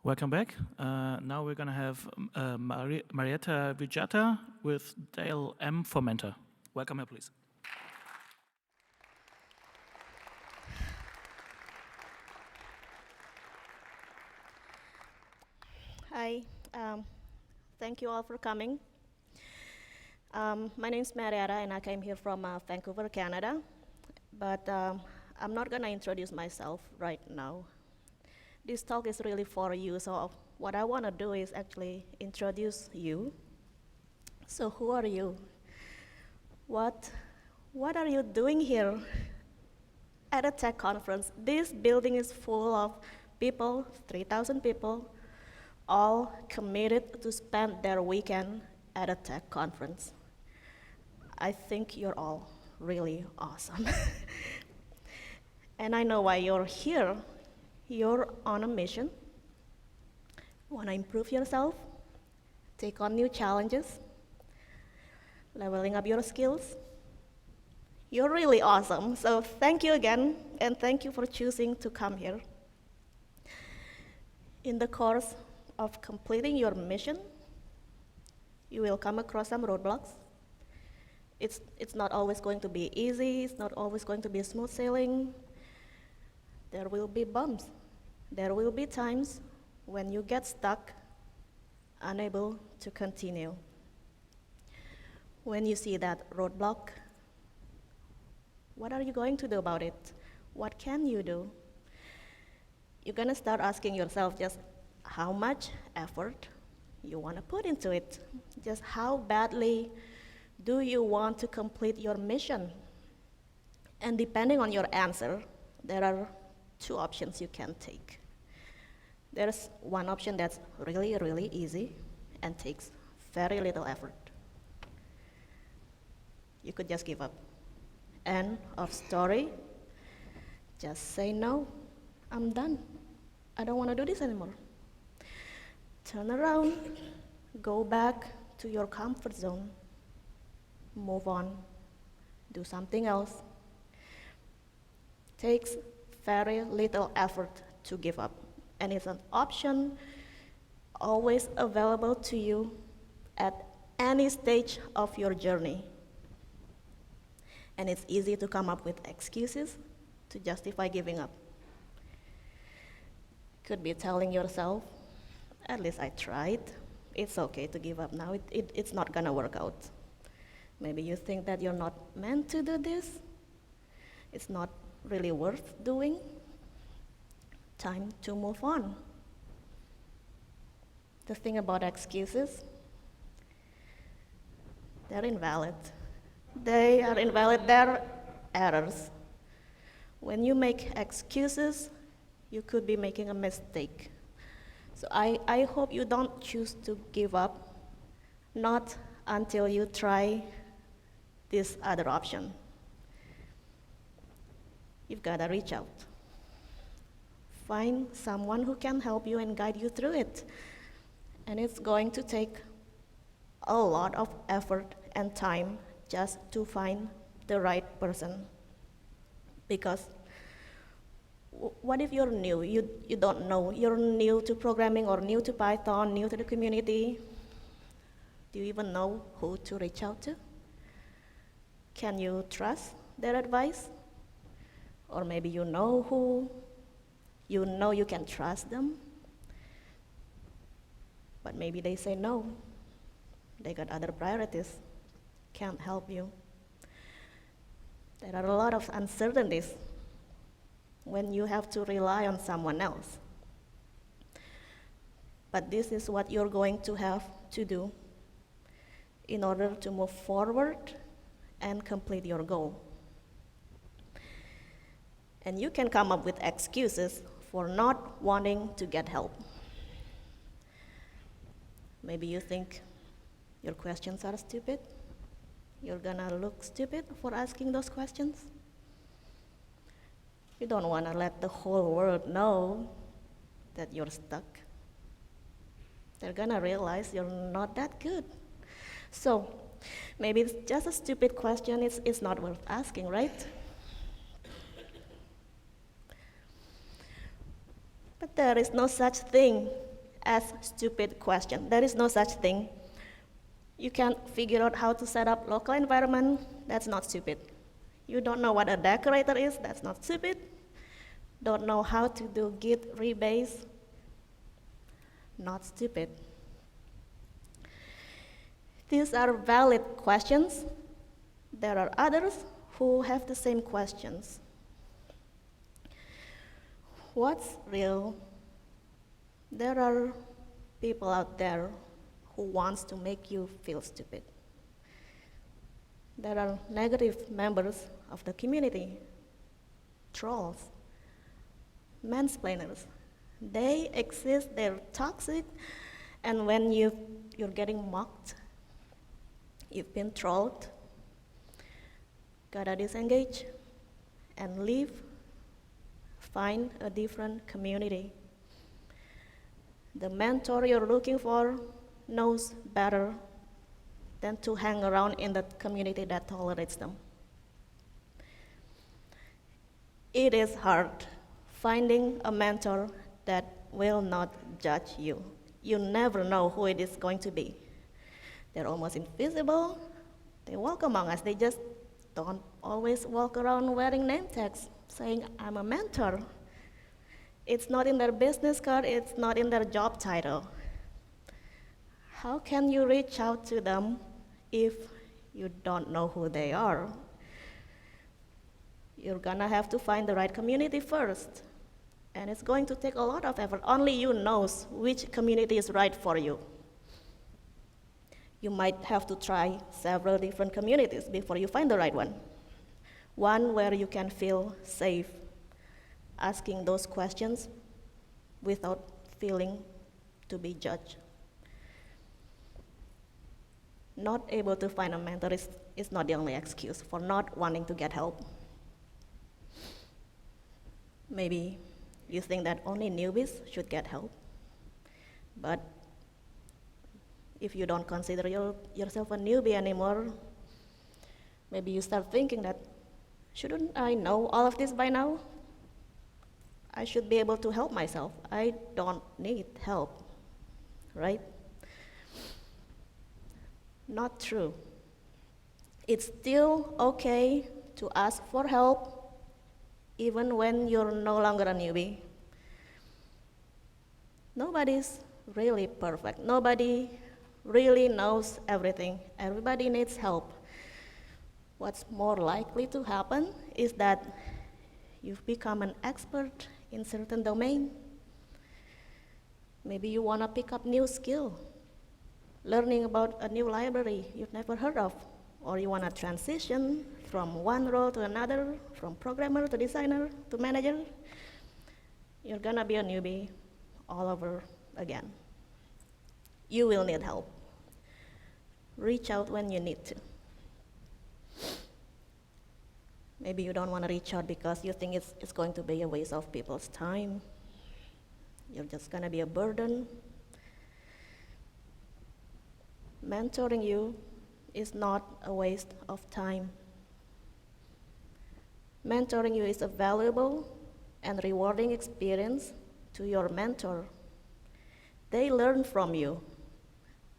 Welcome back. Now we're going to have Mariatta Wijaya with Dale M. for Mentor. Welcome her, please. Hi, thank you all for coming. My name is Mariatta and I came here from Vancouver, Canada. But I'm not gonna introduce myself right now. This talk is really for you, so what I wanna do is actually introduce you. So who are you? What are you doing here at a tech conference? This building is full of people, 3,000 people, all committed to spend their weekend at a tech conference. I think you're all really awesome. And I know why you're here. You're on a mission. You want to improve yourself, take on new challenges, leveling up your skills. You're really awesome. So thank you again, and thank you for choosing to come here. In the course of completing your mission, you will come across some roadblocks. It's not always going to be easy, it's not always going to be smooth sailing. There will be bumps. There will be times when you get stuck, unable to continue. When you see that roadblock, what are you going to do about it? What can you do? You're gonna start asking yourself just how much effort you want to put into it. Just how badly do you want to complete your mission? And depending on your answer, there are two options you can take. There's one option that's really, really easy and takes very little effort. You could just give up. End of story. Just say no, I'm done. I don't want to do this anymore. Turn around, go back to your comfort zone, move on, do something else. Takes very little effort to give up, and it's an option always available to you at any stage of your journey. And it's easy to come up with excuses to justify giving up. Could be telling yourself, at least I tried. It's okay to give up now. It's not gonna work out. Maybe you think that you're not meant to do this. It's not really worth doing. Time to move on. The thing about excuses, they're invalid. They are invalid, they're errors. When you make excuses, you could be making a mistake. So I hope you don't choose to give up, not until you try this other option. You've got to reach out. Find someone who can help you and guide you through it. And it's going to take a lot of effort and time just to find the right person. Because what if you're new? You don't know. You're new to programming or new to Python, new to the community. Do you even know who to reach out to? Can you trust their advice? Or maybe you know who, you can trust them, but maybe they say no. They got other priorities, can't help you. There are a lot of uncertainties when you have to rely on someone else. But this is what you're going to have to do in order to move forward and complete your goal. And you can come up with excuses for not wanting to get help. Maybe you think your questions are stupid. You're gonna look stupid for asking those questions. You don't want to let the whole world know that you're stuck. They're gonna realize you're not that good. So maybe it's just a stupid question, it's not worth asking, right? But there is no such thing ask stupid questions. There is no such thing. You can't figure out how to set up local environment, that's not stupid. You don't know what a decorator is, that's not stupid. Don't know how to do Git rebase, not stupid. These are valid questions. There are others who have the same questions. What's real? There are people out there who wants to make you feel stupid. There are negative members of the community, trolls, mansplainers. They exist, they're toxic, and when you're getting mocked, you've been trolled, gotta disengage and leave, find a different community. The mentor you're looking for knows better than to hang around in the community that tolerates them. It is hard finding a mentor that will not judge you. You never know who it is going to be. They're almost invisible. They walk among us. They just don't always walk around wearing name tags saying, I'm a mentor. It's not in their business card, it's not in their job title. How can you reach out to them if you don't know who they are? You're gonna have to find the right community first. And it's going to take a lot of effort. Only you knows which community is right for you. You might have to try several different communities before you find the right one. One where you can feel safe asking those questions without feeling to be judged. Not able to find a mentor is not the only excuse for not wanting to get help. Maybe you think that only newbies should get help, but if you don't consider yourself a newbie anymore, maybe you start thinking that, shouldn't I know all of this by now? I should be able to help myself. I don't need help, right? Not true. It's still okay to ask for help even when you're no longer a newbie. Nobody's really perfect. Nobody really knows everything. Everybody needs help. What's more likely to happen is that you've become an expert in certain domain. Maybe you want to pick up new skill, learning about a new library you've never heard of, or you want to transition from one role to another, from programmer to designer to manager. You're gonna be a newbie all over again. You will need help. Reach out when you need to. Maybe you don't want to reach out because you think it's going to be a waste of people's time. You're just going to be a burden. Mentoring you is not a waste of time. Mentoring you is a valuable and rewarding experience to your mentor. They learn from you.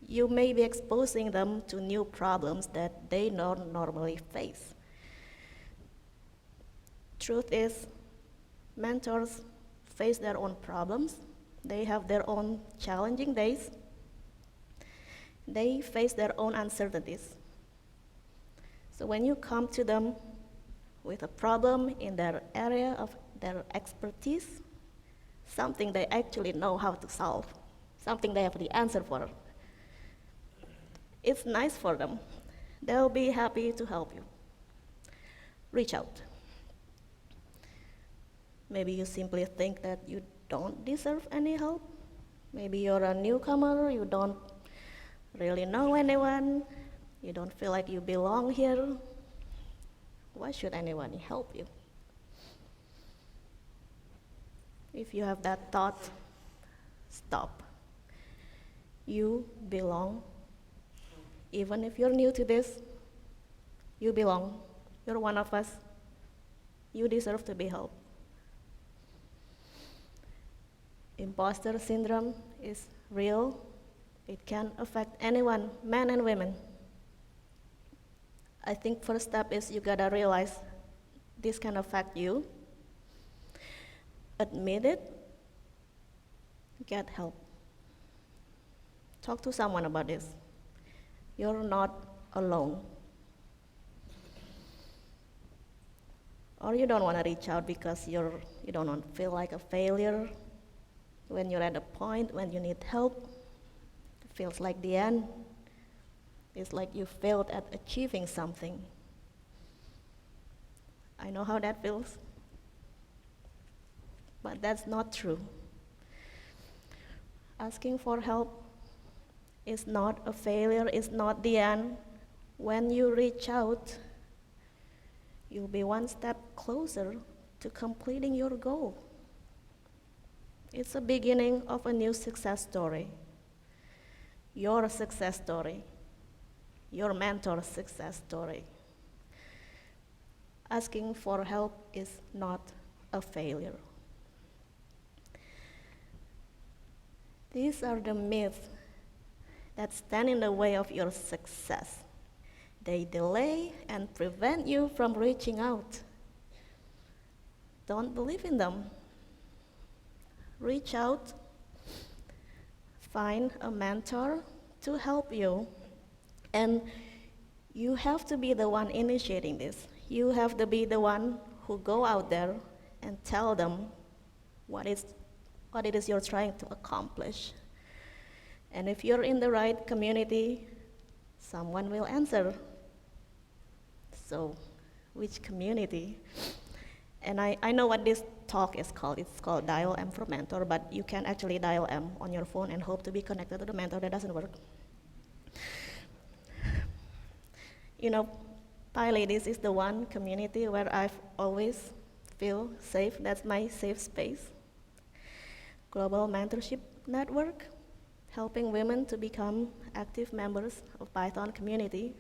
You may be exposing them to new problems that they don't normally face. Truth is, mentors face their own problems. They have their own challenging days. They face their own uncertainties. So when you come to them with a problem in their area of their expertise, something they actually know how to solve, something they have the answer for, it's nice for them. They'll be happy to help you. Reach out. Maybe you simply think that you don't deserve any help. Maybe you're a newcomer, you don't really know anyone, you don't feel like you belong here. Why should anyone help you? If you have that thought, stop. You belong. Even if you're new to this, you belong. You're one of us. You deserve to be helped. Impostor syndrome is real. It can affect anyone, men and women. I think first step is you gotta realize this can affect you. Admit it. Get help. Talk to someone about this. You're not alone. Or you don't want to reach out because you don't want to feel like a failure. When you're at a point when you need help, it feels like the end. It's like you failed at achieving something. I know how that feels, but that's not true. Asking for help is not a failure, it's not the end. When you reach out, you'll be one step closer to completing your goal. It's the beginning of a new success story. Your success story. Your mentor's success story. Asking for help is not a failure. These are the myths that stand in the way of your success. They delay and prevent you from reaching out. Don't believe in them. Reach out. Find a mentor to help you. And you have to be the one initiating this. You have to be the one who go out there and tell them what it is you're trying to accomplish. And if you're in the right community, someone will answer. So, which community? And I know what this talk is called. It's called Dial M for Mentor, but you can actually dial M on your phone and hope to be connected to the mentor. That doesn't work. You know, PyLadies is the one community where I've always feel safe. That's my safe space. Global Mentorship Network, helping women to become active members of Python community.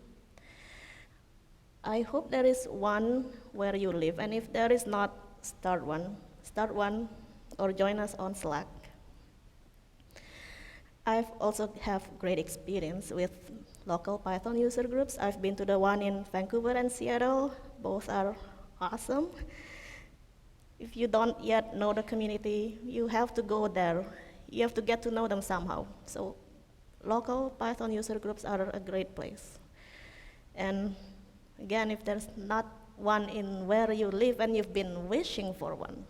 I hope there is one where you live, and if there is not, start one or join us on Slack. I've also have great experience with local Python user groups. I've been to the one in Vancouver and Seattle. Both are awesome. If you don't yet know the community, you have to go there. You have to get to know them somehow. So local Python user groups are a great place. And again, if there's not one in where you live and you've been wishing for one,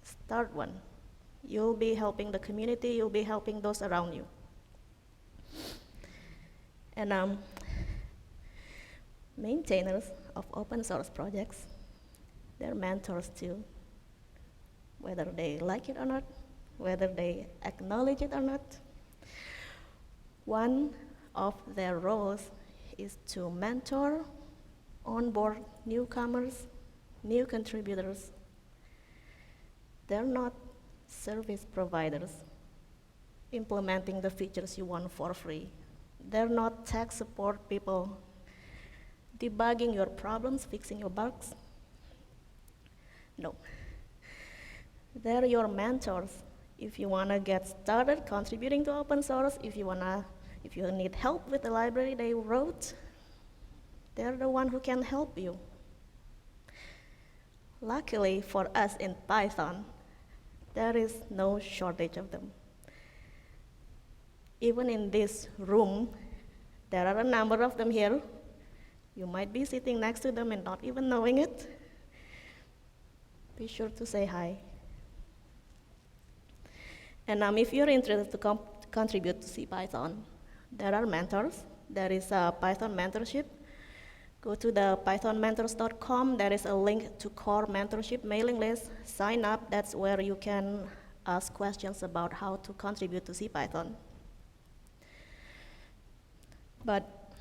start one. You'll be helping the community, you'll be helping those around you. And maintainers of open source projects, they're mentors too, whether they like it or not, whether they acknowledge it or not. One of their roles is to mentor, onboard newcomers, new contributors. They're not service providers implementing the features you want for free. They're not tech support people debugging your problems, fixing your bugs. No. They're your mentors. If you want to get started contributing to open source, if you need help with the library they wrote, they're the one who can help you. Luckily for us in Python, there is no shortage of them. Even in this room, there are a number of them here. You might be sitting next to them and not even knowing it. Be sure to say hi. And if you're interested to contribute to CPython, there are mentors. There is a Python mentorship. Go to the pythonmentors.com. There is a link to core mentorship mailing list. Sign up. That's where you can ask questions about how to contribute to CPython. But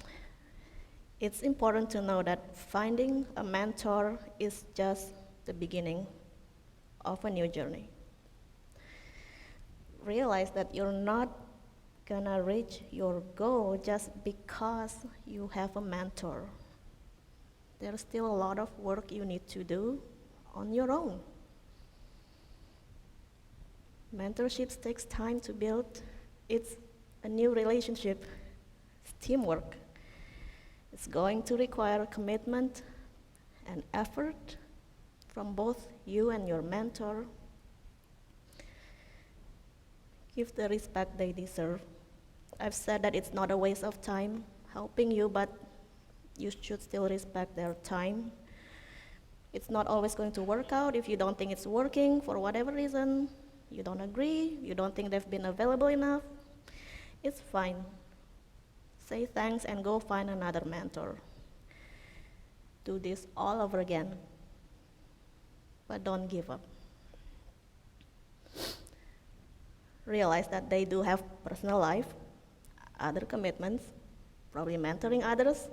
it's important to know that finding a mentor is just the beginning of a new journey. Realize that you're not gonna reach your goal just because you have a mentor. There's still a lot of work you need to do on your own. Mentorships takes time to build. It's a new relationship. It's teamwork. It's going to require commitment and effort from both you and your mentor. Give the respect they deserve. I've said that it's not a waste of time helping you, but you should still respect their time. It's not always going to work out if you don't think it's working for whatever reason. You don't agree, you don't think they've been available enough. It's fine. Say thanks and go find another mentor. Do this all over again, but don't give up. Realize that they do have personal life, other commitments, probably mentoring others.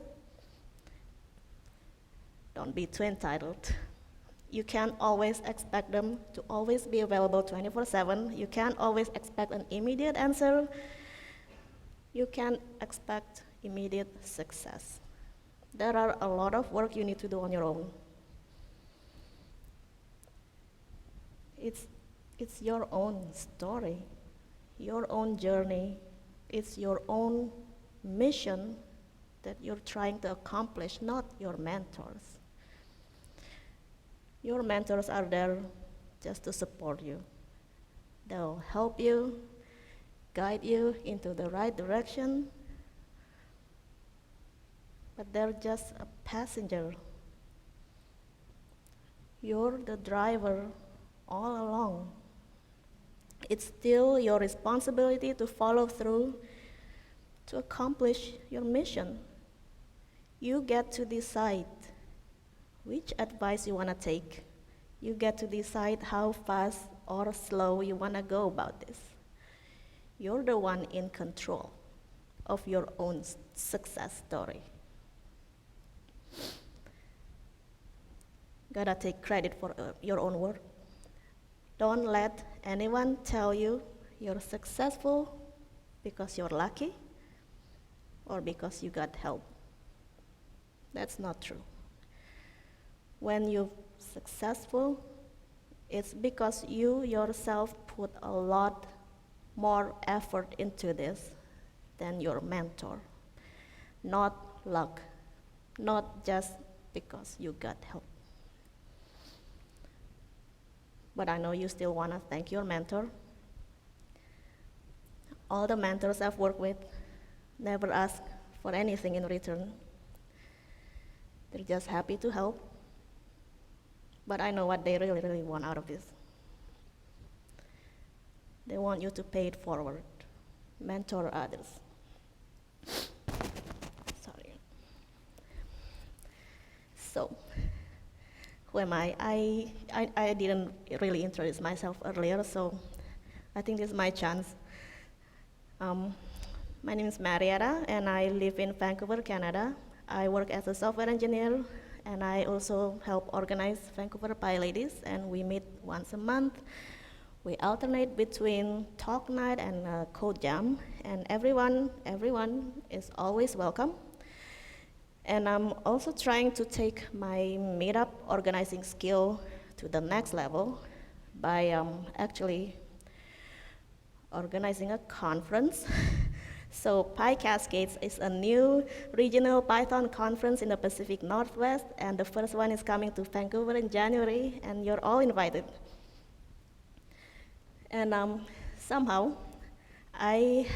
Don't be too entitled. You can't always expect them to always be available 24/7. You can't always expect an immediate answer. You can't expect immediate success. There are a lot of work you need to do on your own. It's your own story, your own journey. It's your own mission that you're trying to accomplish, not your mentors. Your mentors are there just to support you. They'll help you, guide you into the right direction, but they're just a passenger. You're the driver all along. It's still your responsibility to follow through to accomplish your mission. You get to decide which advice you want to take. You get to decide how fast or slow you want to go about this. You're the one in control of your own success story. Gotta take credit for your own work. Don't let anyone tell you you're successful because you're lucky or because you got help. That's not true. When you're successful, it's because you yourself put a lot more effort into this than your mentor. Not luck, not just because you got help. But I know you still want to thank your mentor. All the mentors I've worked with never ask for anything in return. They're just happy to help. But I know what they really, really want out of this. They want you to pay it forward, mentor others. Sorry. So, who am I? I didn't really introduce myself earlier, so I think this is my chance. My name is Mariatta, and I live in Vancouver, Canada. I work as a software engineer, and I also help organize Vancouver PyLadies, and we meet once a month. We alternate between talk night and code jam, and everyone is always welcome. And I'm also trying to take my meetup organizing skill to the next level by actually organizing a conference. So PyCascades is a new regional Python conference in the Pacific Northwest, and the first one is coming to Vancouver in January, and you're all invited. And somehow I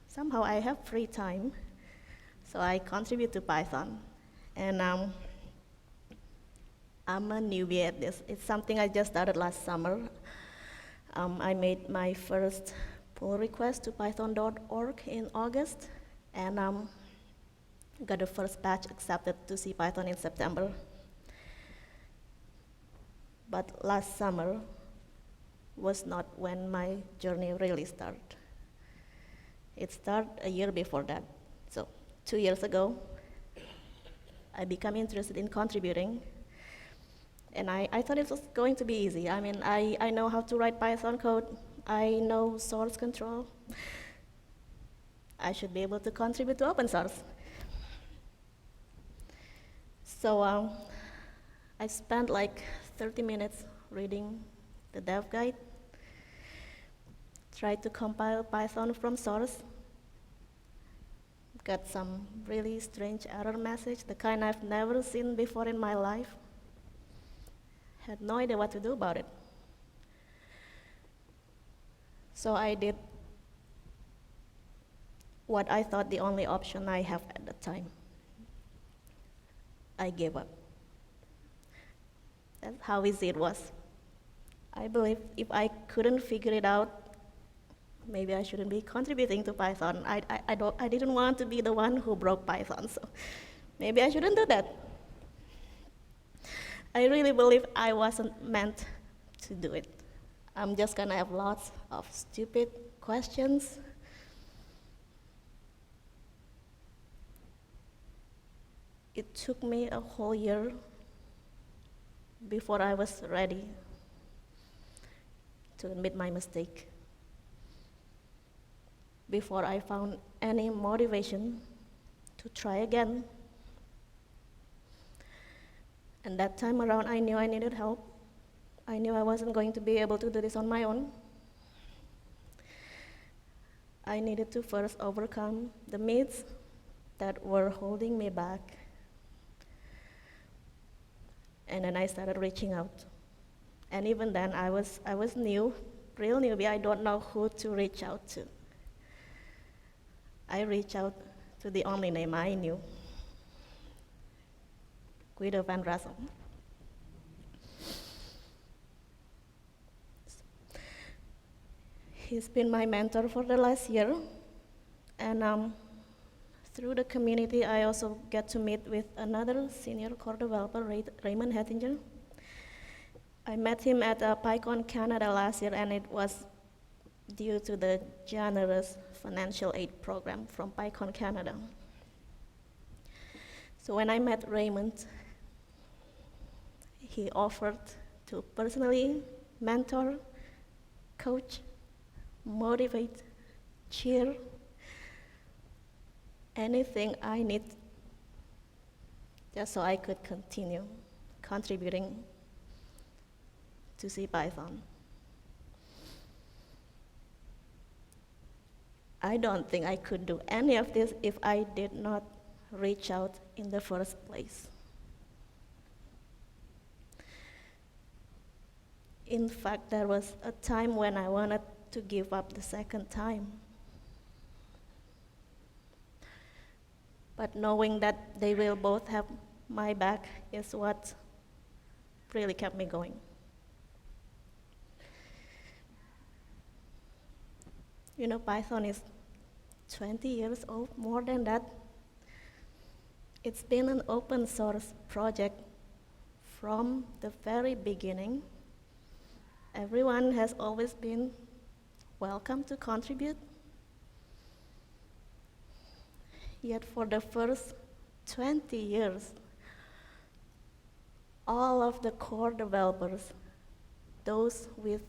have free time, so I contribute to Python. And I'm a newbie at this. It's something I just started last summer. I made my first pull request to python.org in August, and got the first batch accepted to see Python in September. But last summer was not when my journey really started. It started a year before that. So 2 years ago, I became interested in contributing, and I thought it was going to be easy. I mean, I know how to write Python code. I know source control. I should be able to contribute to open source. So I spent like 30 minutes reading the dev guide, tried to compile Python from source, got some really strange error message, the kind I've never seen before in my life. Had no idea what to do about it. So I did what I thought the only option I have at the time. I gave up. That's how easy it was. I believe if I couldn't figure it out, maybe I shouldn't be contributing to Python. I didn't want to be the one who broke Python, so maybe I shouldn't do that. I really believe I wasn't meant to do it. I'm just gonna have lots of stupid questions. It took me a whole year before I was ready to admit my mistake, before I found any motivation to try again. And that time around, I knew I needed help. I knew I wasn't going to be able to do this on my own. I needed to first overcome the myths that were holding me back. And then I started reaching out. And even then, I was new, real newbie. I don't know who to reach out to. I reached out to the only name I knew, Guido van Rassel. He's been my mentor for the last year, and through the community, I also get to meet with another senior core developer, Raymond Hettinger. I met him at PyCon Canada last year, and it was due to the generous financial aid program from PyCon Canada. So when I met Raymond, he offered to personally mentor, coach, motivate, cheer, anything I need just so I could continue contributing to CPython. I don't think I could do any of this if I did not reach out in the first place. In fact, there was a time when I wanted to give up the second time. But knowing that they will both have my back is what really kept me going. You know, Python is 20 years old, more than that. It's been an open source project from the very beginning. Everyone has always been welcome to contribute. Yet for the first 20 years, all of the core developers, those with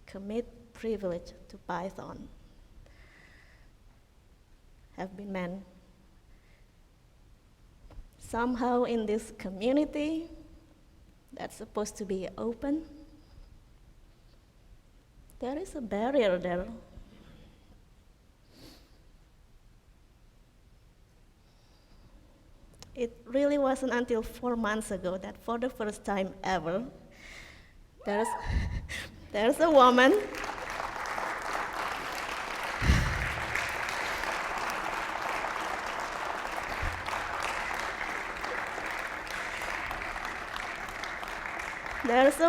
commit privilege to Python, have been men. Somehow in this community that's supposed to be open, there is a barrier there. It really wasn't until 4 months ago that for the first time ever, there's a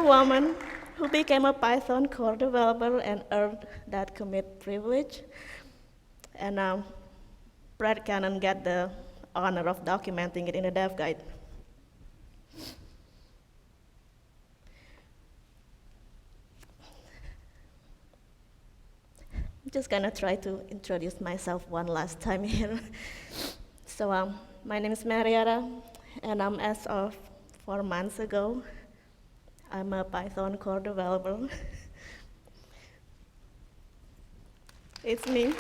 woman who became a Python core developer and earned that commit privilege. And Brad Cannon got the honor of documenting it in the dev guide. I'm just gonna try to introduce myself one last time here. So my name is Mariatta, and as of 4 months ago, I'm a Python core developer. It's me.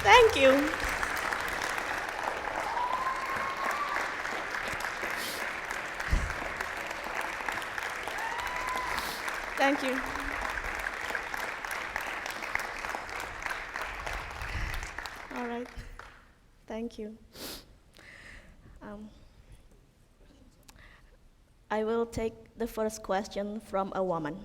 Thank you. Thank you. All right. Thank you. I will take the first question from a woman.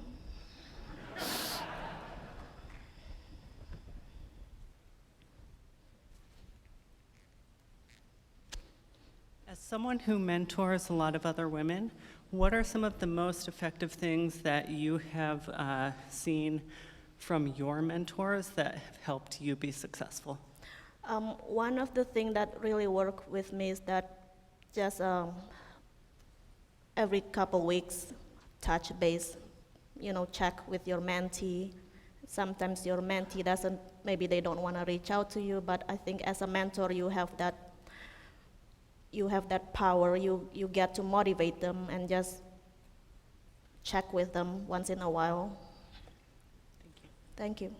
As someone who mentors a lot of other women, what are some of the most effective things that you have seen from your mentors that have helped you be successful? One of the things that really work with me is that just every couple weeks, touch base, check with your mentee. Sometimes your mentee doesn't, maybe they don't want to reach out to you, but I think as a mentor, you have that power. You get to motivate them and just check with them once in a while. Thank you.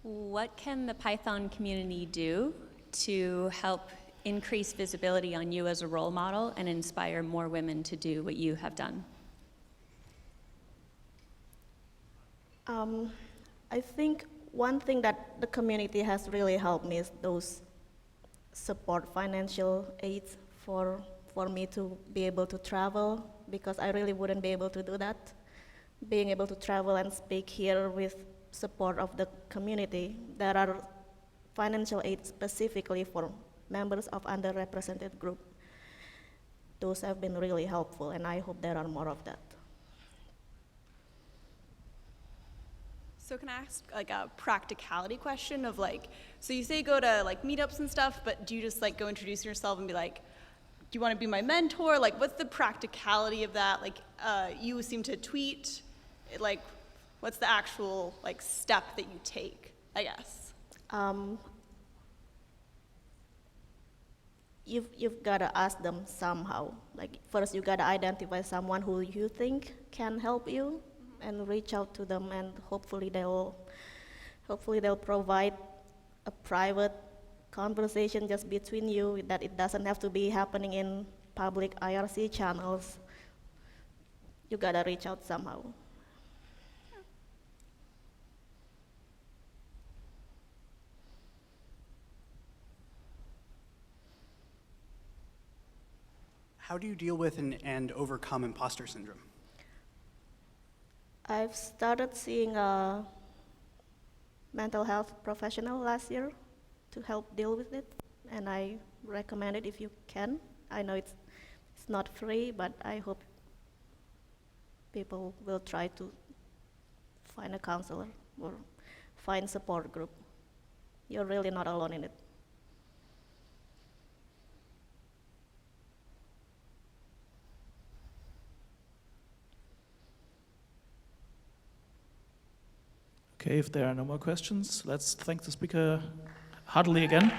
What can the Python community do to help increase visibility on you as a role model and inspire more women to do what you have done? I think one thing that the community has really helped me is those support financial aids for me to be able to travel, because I really wouldn't be able to do that. Being able to travel and speak here with support of the community. There are financial aid specifically for members of underrepresented group. Those have been really helpful, and I hope there are more of that. So can I ask like a practicality question of like, so you say go to like meetups and stuff, but do you just like go introduce yourself and be like, do you want to be my mentor? Like, what's the practicality of that? Like, you seem to tweet, like, what's the actual like step that you take, I guess? You've got to ask them somehow. Like, first you got to identify someone who you think can help you, and reach out to them, and hopefully they'll provide a private conversation just between you, that it doesn't have to be happening in public IRC channels. You got to reach out somehow. How do you deal with and overcome imposter syndrome? I've started seeing a mental health professional last year to help deal with it, and I recommend it if you can. I know it's not free, but I hope people will try to find a counselor or find support group. You're really not alone in it. Okay, if there are no more questions, let's thank the speaker heartily again.